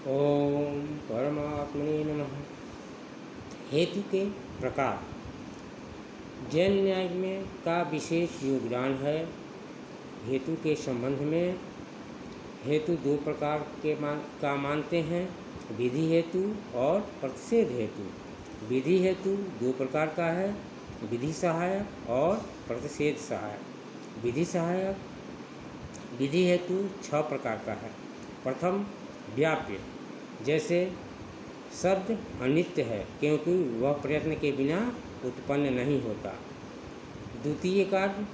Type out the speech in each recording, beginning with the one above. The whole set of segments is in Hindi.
ओम परमात्मने नमः। हेतु के प्रकार। जैन न्याय में का विशेष योगदान है। हेतु के संबंध में हेतु दो प्रकार के का मानते हैं, विधि हेतु और प्रतिषेध हेतु। विधि हेतु दो प्रकार का है, विधि सहायक और प्रतिषेध सहायक। विधि हेतु 6 प्रकार का है। प्रथम व्याप्य, जैसे शब्द अनित्य है क्योंकि वह प्रयत्न के बिना उत्पन्न नहीं होता। द्वितीय कार्य,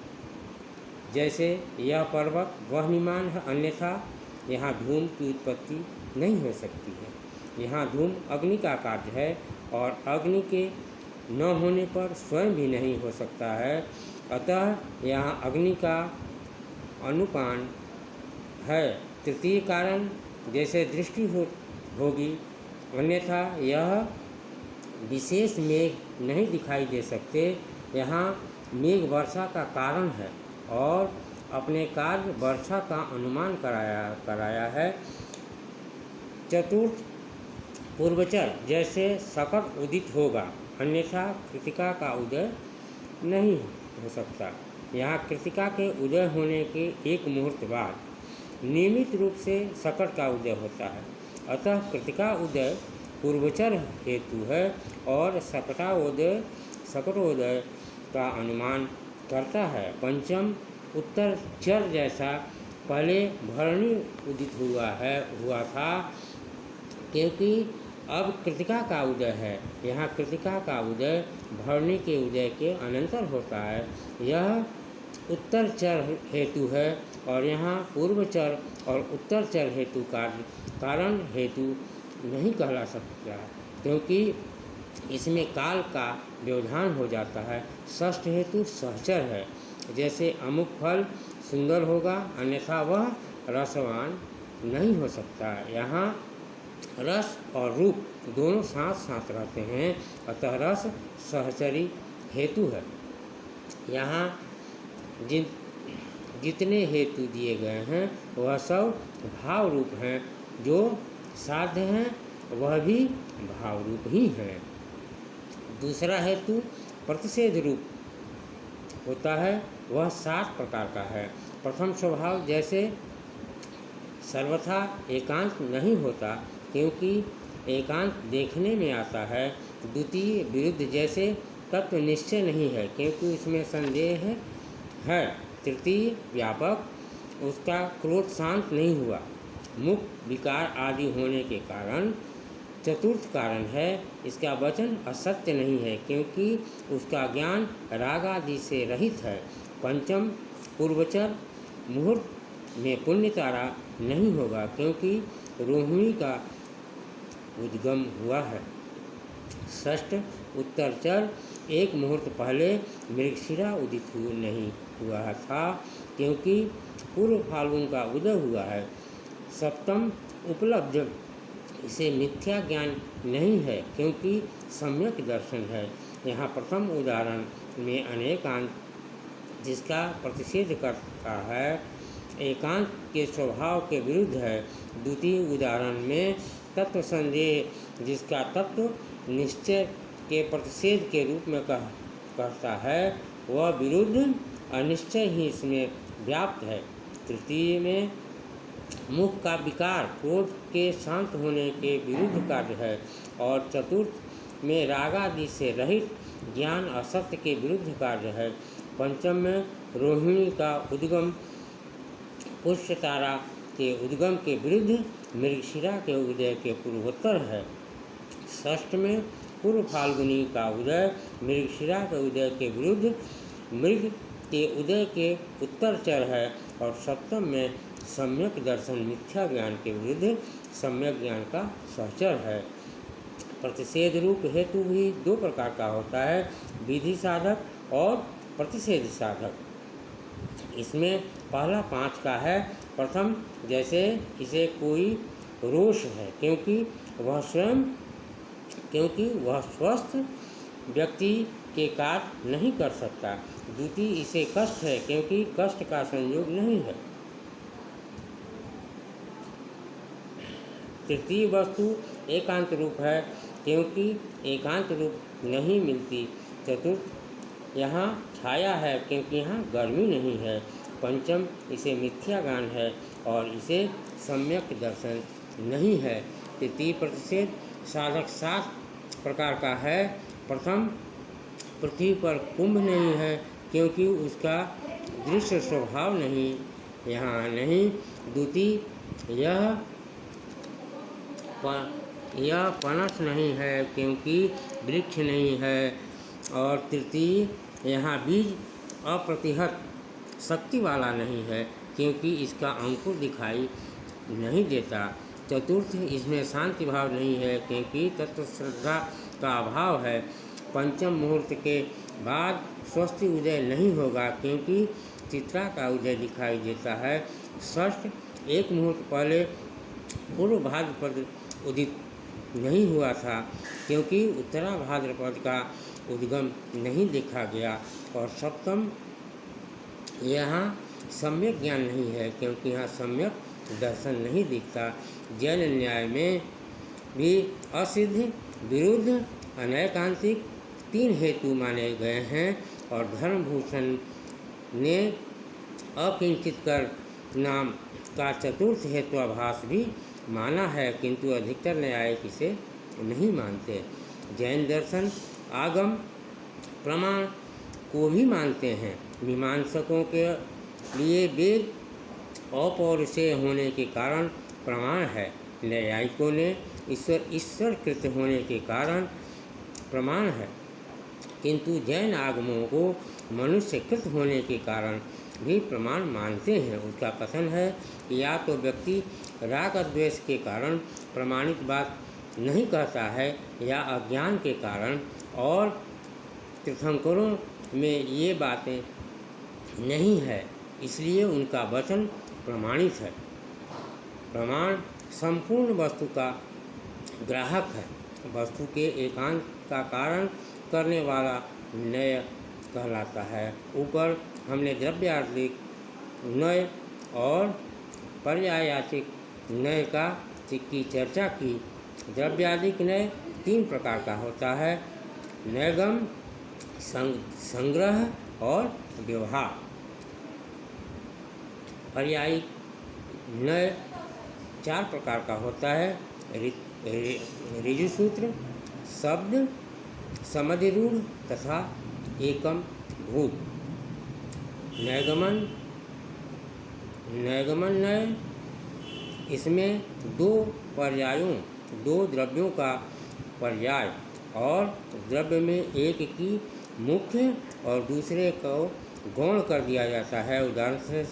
जैसे यह पर्वत वह निमान है, अन्यथा यहाँ धूम की उत्पत्ति नहीं हो सकती है। यहाँ धूम अग्नि का कार्य है और अग्नि के न होने पर स्वयं भी नहीं हो सकता है, अतः यहाँ अग्नि का अनुपान है। तृतीय कारण, जैसे दृष्टि होगी, अन्यथा यह विशेष मेघ नहीं दिखाई दे सकते। यहाँ मेघ वर्षा का कारण है और अपने कार्य वर्षा का अनुमान कराया है। चतुर्थ पूर्वचर, जैसे सकट उदित होगा, अन्यथा कृतिका का उदय नहीं हो सकता। यहाँ कृतिका के उदय होने के एक मुहूर्त बाद नियमित रूप से सकट का उदय होता है, अतः कृतिका उदय पूर्वचर हेतु है और सकटोदय का अनुमान करता है। पंचम उत्तर चर, जैसा पहले भरणी उदित हुआ था क्योंकि अब कृतिका का उदय है। यहाँ कृतिका का उदय भरणी के उदय के अनंतर होता है। यह उत्तर चर हेतु है और यहाँ पूर्वचर और उत्तर चर हेतु कारण हेतु नहीं कहला सकता क्योंकि इसमें काल का व्यवधान हो जाता है। षष्ठ हेतु सहचर है, जैसे अमुक फल सुंदर होगा, अन्यथा वह रसवान नहीं हो सकता। यहाँ रस और रूप दोनों साथ साथ रहते हैं, अतः रस सहचरी हेतु है। यहाँ जितने हेतु दिए गए हैं वह सब भाव रूप हैं, जो साध्य हैं वह भी भाव रूप ही हैं। दूसरा हेतु प्रतिषेध रूप होता है, वह 7 प्रकार का है। प्रथम स्वभाव, जैसे सर्वथा एकांत नहीं होता क्योंकि एकांत देखने में आता है। द्वितीय विरुद्ध, जैसे तत्व निश्चय नहीं है क्योंकि उसमें संदेह है। तृतीय व्यापक, उसका क्रोध शांत नहीं हुआ, मुख विकार आदि होने के कारण। चतुर्थ कारण है, इसका वचन असत्य नहीं है क्योंकि उसका ज्ञान राग आदि से रहित है। पंचम पूर्वचर, मुहूर्त में पुण्य तारा नहीं होगा क्योंकि रोहिणी का उद्गम हुआ है। षष्ठ उत्तरचर, एक मुहूर्त पहले मृगशिरा उदित नहीं हुआ था क्योंकि पूर्व फाल्गुन का उदय हुआ है। सप्तम उपलब्ध, इसे मिथ्या ज्ञान नहीं है क्योंकि सम्यक दर्शन है। यहाँ प्रथम उदाहरण में अनेकांत, जिसका प्रतिषेध करता है, एकांत के स्वभाव के विरुद्ध है। द्वितीय उदाहरण में तत्व संदेह, जिसका तत्व निश्चय के प्रतिषेध के रूप में कहता है, वह विरुद्ध अनिश्चय ही इसमें व्याप्त है। तृतीय में मुख का विकार क्रोध के शांत होने के विरुद्ध कार्य है और चतुर्थ में राग आदि से रहित ज्ञान असत्य के विरुद्ध कार्य है। पंचम में रोहिणी का उद्गम पुष्य तारा के उद्गम के विरुद्ध मृगशिरा के उदय के पूर्वोत्तर है। षष्ठ में पूर्व फाल्गुनी का उदय मृगशिरा के उदय के विरुद्ध मृग के उदय के उत्तरचर है और सप्तम में सम्यक दर्शन मिथ्या ज्ञान के विरुद्ध सम्यक ज्ञान का सहचर है। प्रतिषेध रूप हेतु भी 2 प्रकार का होता है, विधि साधक और प्रतिषेध साधक। इसमें पहला 5 का है। प्रथम, जैसे इसे कोई रोष है क्योंकि वह स्वस्थ व्यक्ति के कार्य नहीं कर सकता। द्वितीय, इसे कष्ट है क्योंकि कष्ट का संयोग नहीं है। तृतीय वस्तु एकांत रूप है, क्योंकि एकांत रूप नहीं मिलती। चतुर्थ यहाँ छाया है, क्योंकि यहाँ गर्मी नहीं है। पंचम इसे मिथ्या ज्ञान है और इसे सम्यक दर्शन नहीं है। तृतीय प्रतिषेध साधक 7 प्रकार का है। प्रथम, पृथ्वी पर कुंभ नहीं है, क्योंकि उसका दृश्य स्वभाव नहीं यहाँ नहीं। द्वितीय, यह पनस नहीं है, क्योंकि वृक्ष नहीं है। और तृतीय, यहाँ बीज अप्रतिहत शक्ति वाला नहीं है, क्योंकि इसका अंकुर दिखाई नहीं देता। चतुर्थ, इसमें शांति भाव नहीं है, क्योंकि तत्व श्रद्धा का अभाव है। पंचम, मुहूर्त के बाद स्वस्ति उदय नहीं होगा, क्योंकि चित्रा का उदय दिखाई देता है। षष्ठ, एक मुहूर्त पहले पूर्व भाद्रपद उदित नहीं हुआ था, क्योंकि उत्तरा भाद्रपद का उद्गम नहीं देखा गया। और सप्तम, यहाँ सम्यक ज्ञान नहीं है, क्योंकि यहाँ सम्यक दर्शन नहीं दिखता। जैन न्याय में भी असिद्ध, विरुद्ध, अनैकांतिक 3 हेतु माने गए हैं। और धर्मभूषण ने अकिंचित कर नाम का चतुर्थ हेत्वाभास भी माना है, किंतु अधिकतर न्यायिक इसे नहीं मानते। जैन दर्शन आगम प्रमाण को भी मानते हैं। मीमांसकों के लिए वेद अपौरुषेय होने के कारण प्रमाण है। न्यायिकों ने ईश्वरकृत होने के कारण प्रमाण है, किंतु जैन आगमों को मनुष्यकृत होने के कारण भी प्रमाण मानते हैं। उसका कथन है कि या तो व्यक्ति राग द्वेष के कारण प्रमाणित बात नहीं कहता है, या अज्ञान के कारण, और तीर्थंकरों में ये बातें नहीं है, इसलिए उनका वचन प्रमाणित है। प्रमाण संपूर्ण वस्तु का ग्राहक है, वस्तु के एकांत का कारण करने वाला न्याय कहलाता है। ऊपर हमने द्रव्यार्थिक न्याय और पर्यायाचिक न्याय की चर्चा की। द्रव्यादिक न्याय 3 प्रकार का होता है: नैगम, संग्रह और व्यवहार। पर्यायिक न्याय 4 प्रकार का होता है: ऋजुसूत्र, शब्द, समधिरूढ़ तथा एकम भूत। नैगमन न्याय, इसमें 2 पर्यायों, 2 द्रव्यों का पर्याय और द्रव्य में एक की मुख्य और दूसरे को गौण कर दिया जाता है। उदाहरणतः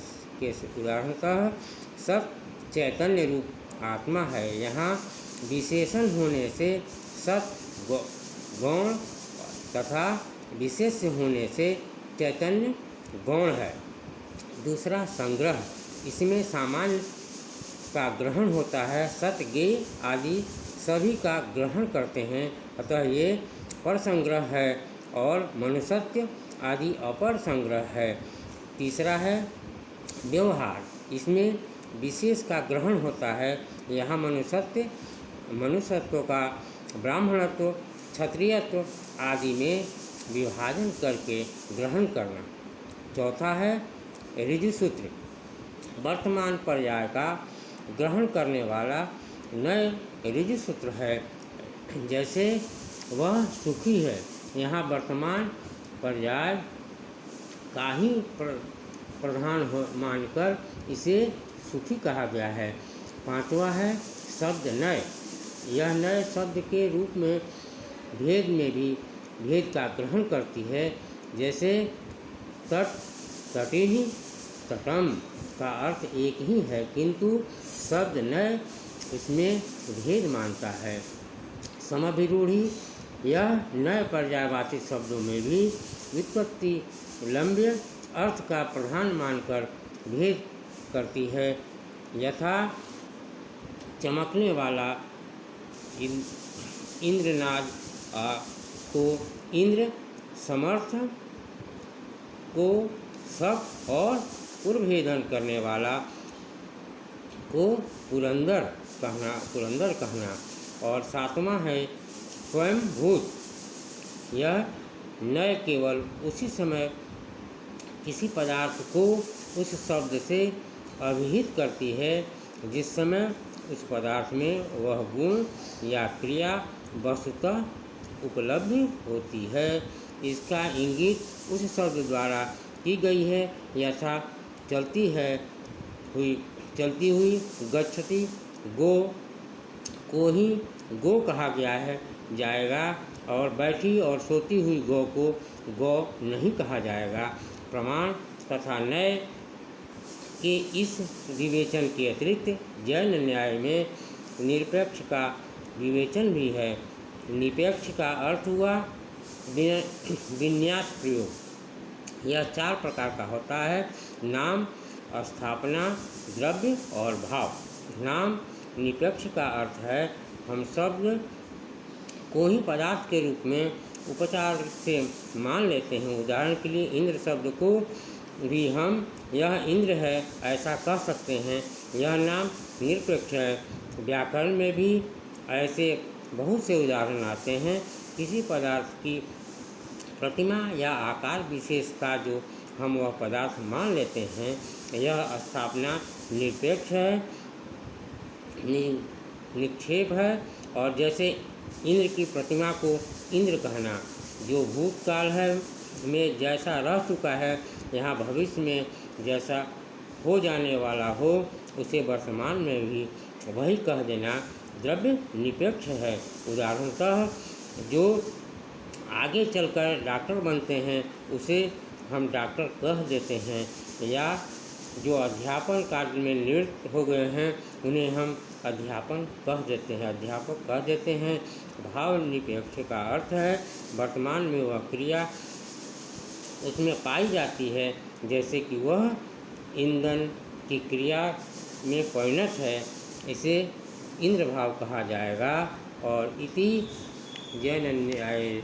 सत चैतन्य रूप आत्मा है, यहाँ विशेषण होने से सत गौण तथा विशेष होने से चैतन्य गौण है। दूसरा संग्रह, इसमें सामान्य का ग्रहण होता है, सत ज्ञेय आदि सभी का ग्रहण करते हैं, अतः ये पर संग्रह है, और मनुष्यत्व आदि अपर संग्रह है। तीसरा है व्यवहार, इसमें विशेष का ग्रहण होता है, यहाँ मनुष्यत्व का ब्राह्मणत्व, क्षत्रियत्व आदि में विभाजन करके ग्रहण करना। चौथा है ऋजुसूत्र, वर्तमान पर्याय का ग्रहण करने वाला नए ऋजुसूत्र है। जैसे वह सुखी है, यहाँ वर्तमान पर्याय का ही प्रधान मानकर इसे सुखी कहा गया है। पांचवा है शब्द नय, यह नय शब्द के रूप में भी भेद का ग्रहण करती है। जैसे तट, तटिः, तटम का अर्थ एक ही है, किंतु शब्द नय इसमें भेद मानता है। समभिरूढ़ी, यह नए पर्यायवाची शब्दों में भी व्युत्पत्ति लंब्य अर्थ का प्रधान मानकर भेद करती है। यथा चमकने वाला इंद्रनाद को इंद्र, समर्थ को सब और पुरभेदन करने वाला को पुरंदर कहना, पुरंदर कहना। और सातवां है स्वयंभूत। यह न केवल उसी समय किसी पदार्थ को उस शब्द से अभिहित करती है जिस समय उस पदार्थ में वह गुण या क्रिया वस्तुतः उपलब्ध होती है। इसका इंगित उस शब्द द्वारा की गई है। यथा चलती हुई गच्छति गो को ही गो कहा गया है जाएगा, और बैठी और सोती हुई गौ को गौ नहीं कहा जाएगा। प्रमाण तथा न्याय के इस विवेचन के अतिरिक्त जैन न्याय में निरपेक्ष का विवेचन भी है। निरपेक्ष का अर्थ हुआ विन्यास प्रयोग। यह 4 प्रकार का होता है: नाम, स्थापना, द्रव्य और भाव। नाम निरपेक्ष का अर्थ है हम शब्द को ही पदार्थ के रूप में उपचार से मान लेते हैं। उदाहरण के लिए इंद्र शब्द को भी हम यह इंद्र है ऐसा कह सकते हैं। यह नाम निरपेक्ष है। व्याकरण में भी ऐसे बहुत से उदाहरण आते हैं। किसी पदार्थ की प्रतिमा या आकार विशेष का जो हम वह पदार्थ मान लेते हैं, यह स्थापना निरपेक्ष है, निक्षेप है। और जैसे इंद्र की प्रतिमा को इंद्र कहना, जो भूतकाल है में जैसा रह चुका है, यहाँ भविष्य में जैसा हो जाने वाला हो, उसे वर्तमान में भी वही कह देना द्रव्य निरपेक्ष है। उदाहरणतः जो आगे चलकर डॉक्टर बनते हैं उसे हम डॉक्टर कह देते हैं, या जो अध्यापन कार्य में नियुक्त हो गए हैं उन्हें हम अध्यापन कह देते हैं, अध्यापक कह देते हैं। भाव निरपेक्ष का अर्थ है वर्तमान में वह क्रिया उसमें पाई जाती है, जैसे कि वह ईंधन की क्रिया में परिणत है, इसे इंद्र भाव कहा जाएगा। और इति जैन न्याय